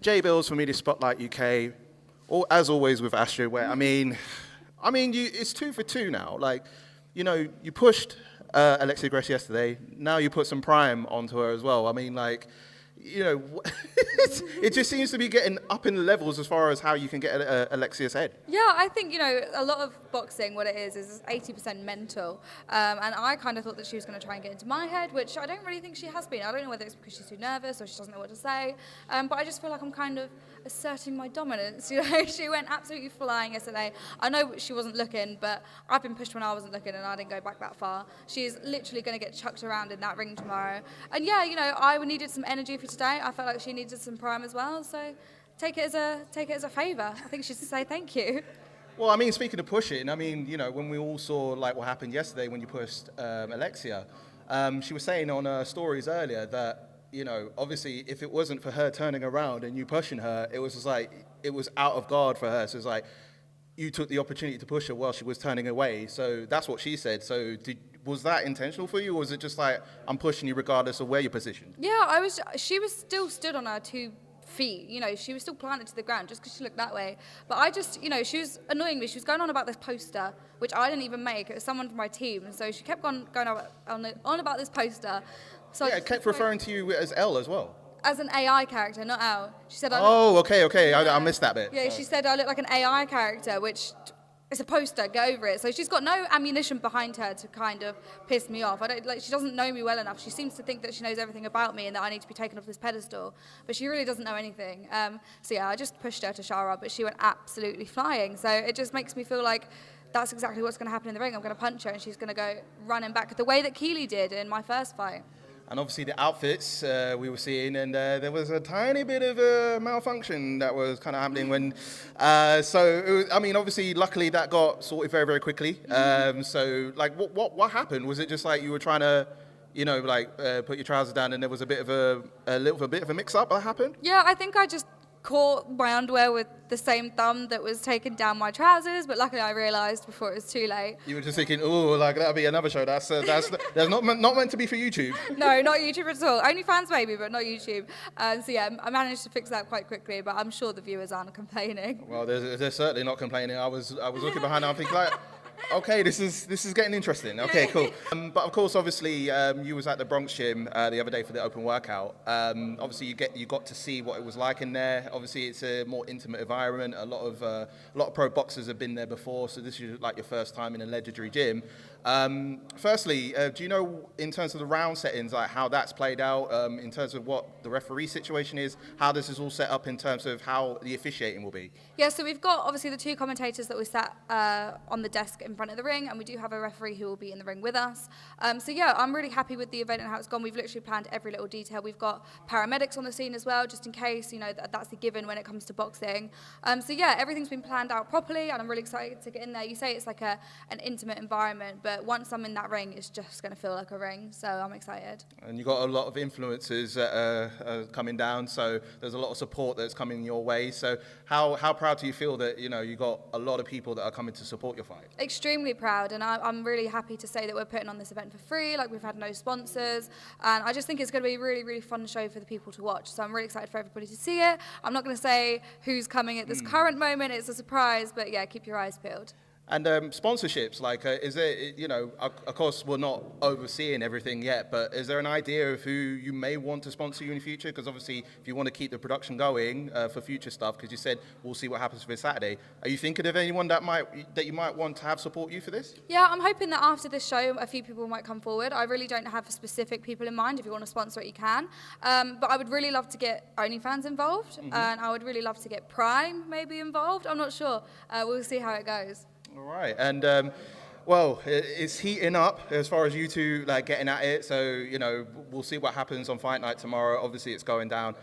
J Bills for Media Spotlight UK, or as always with Astrid Wett. It's 2 for 2 now. You pushed Alexia yesterday. Now you put some prime onto her as well. It just seems to be getting up in levels as far as how you can get Alexia's head. Yeah, I think, a lot of boxing, what it is 80% mental. And I kind of thought that she was going to try and get into my head, which I don't really think she has been. I don't know whether it's because she's too nervous or she doesn't know what to say. But I just feel like I'm kind of asserting my dominance. She went absolutely flying yesterday. I know she wasn't looking, but I've been pushed when I wasn't looking and I didn't go back that far. She's literally going to get chucked around in that ring tomorrow. And yeah, I needed some energy for today. I felt like she needed some prime as well. So take it as a favour. I think she should say thank you. Well, speaking of pushing, when we all saw what happened yesterday when you pushed Alexia, she was saying on her stories earlier that, obviously if it wasn't for her turning around and you pushing her, it was it was out of guard for her. So it's like you took the opportunity to push her while she was turning away. So that's what she said. So was that intentional for you, or was it just I'm pushing you regardless of where you're positioned? Yeah, she was still stood on her 2 feet. She was still planted to the ground just because she looked that way. But I just, she was annoying me. She was going on about this poster, which I didn't even make. It was someone from my team. And so she kept going on about this poster. So yeah, it kept referring to you as L as well. As an AI character, not L. She said. Okay. I missed that bit. Yeah, she said I look like an AI character, which is a poster. Get over it. So she's got no ammunition behind her to kind of piss me off. She doesn't know me well enough. She seems to think that she knows everything about me and that I need to be taken off this pedestal, but she really doesn't know anything. So yeah, I just pushed her to Shara, but she went absolutely flying. So it just makes me feel like that's exactly what's going to happen in the ring. I'm going to punch her and she's going to go running back the way that Keely did in my first fight. And obviously the outfits we were seeing, and there was a tiny bit of a malfunction that was kind of happening when. Obviously, luckily that got sorted very, very quickly. What happened? Was it just you were trying to, put your trousers down, and there was a little bit of a mix-up that happened? Yeah, I think I just caught my underwear with the same thumb that was taking down my trousers, but luckily I realised before it was too late. You were just thinking, that'll be another show. That's not meant to be for YouTube. No, not YouTube at all. Only fans maybe, but not YouTube. So yeah, I managed to fix that quite quickly, but I'm sure the viewers aren't complaining. Well, they're certainly not complaining. I was looking behind and I'm thinking okay, this is getting interesting. Okay, cool. But of course, obviously, you was at the Bronx Gym the other day for the open workout. Obviously, you got to see what it was like in there. Obviously, it's a more intimate environment. A lot of pro boxers have been there before, so this is your first time in a legendary gym. Firstly, do you know in terms of the round settings, how that's played out, in terms of what the referee situation is, how this is all set up in terms of how the officiating will be? Yeah, so we've got obviously the 2 commentators that we sat on the desk in front of the ring, and we do have a referee who will be in the ring with us. So yeah, I'm really happy with the event and how it's gone. We've literally planned every little detail. We've got paramedics on the scene as well, just in case, that's a given when it comes to boxing. So yeah, everything's been planned out properly, and I'm really excited to get in there. You say it's an intimate environment, but once I'm in that ring, it's just going to feel like a ring, so I'm excited. And you've got a lot of influencers that are coming down, so there's a lot of support that's coming your way. So how proud do you feel that, you got a lot of people that are coming to support your fight? Extremely proud, and I'm really happy to say that we're putting on this event for free. We've had no sponsors, and I just think it's going to be a really, really fun show for the people to watch. So I'm really excited for everybody to see it. I'm not going to say who's coming at this current moment. It's a surprise, but yeah, keep your eyes peeled. And sponsorships, is there, of course we're not overseeing everything yet, but is there an idea of who you may want to sponsor you in the future? Because obviously, if you want to keep the production going for future stuff, because you said we'll see what happens for this Saturday, are you thinking of anyone that you might want to have support you for this? Yeah, I'm hoping that after this show, a few people might come forward. I really don't have specific people in mind. If you want to sponsor it, you can. But I would really love to get OnlyFans involved, and I would really love to get Prime maybe involved. I'm not sure. We'll see how it goes. All right, and it's heating up as far as you two getting at it. So we'll see what happens on fight night tomorrow. Obviously, it's going down.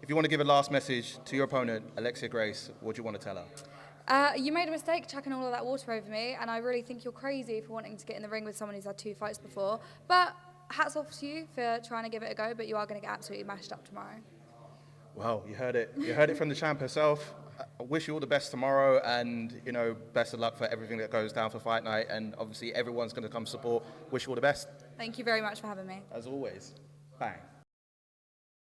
If you want to give a last message to your opponent, Alexia Grace, what do you want to tell her? You made a mistake chucking all of that water over me, and I really think you're crazy for wanting to get in the ring with someone who's had 2 fights before. But hats off to you for trying to give it a go. But you are going to get absolutely mashed up tomorrow. Well, you heard it. You heard it from the champ herself. I wish you all the best tomorrow, and best of luck for everything that goes down for fight night. And obviously, everyone's going to come support. Wish you all the best. Thank you very much for having me. As always, bang.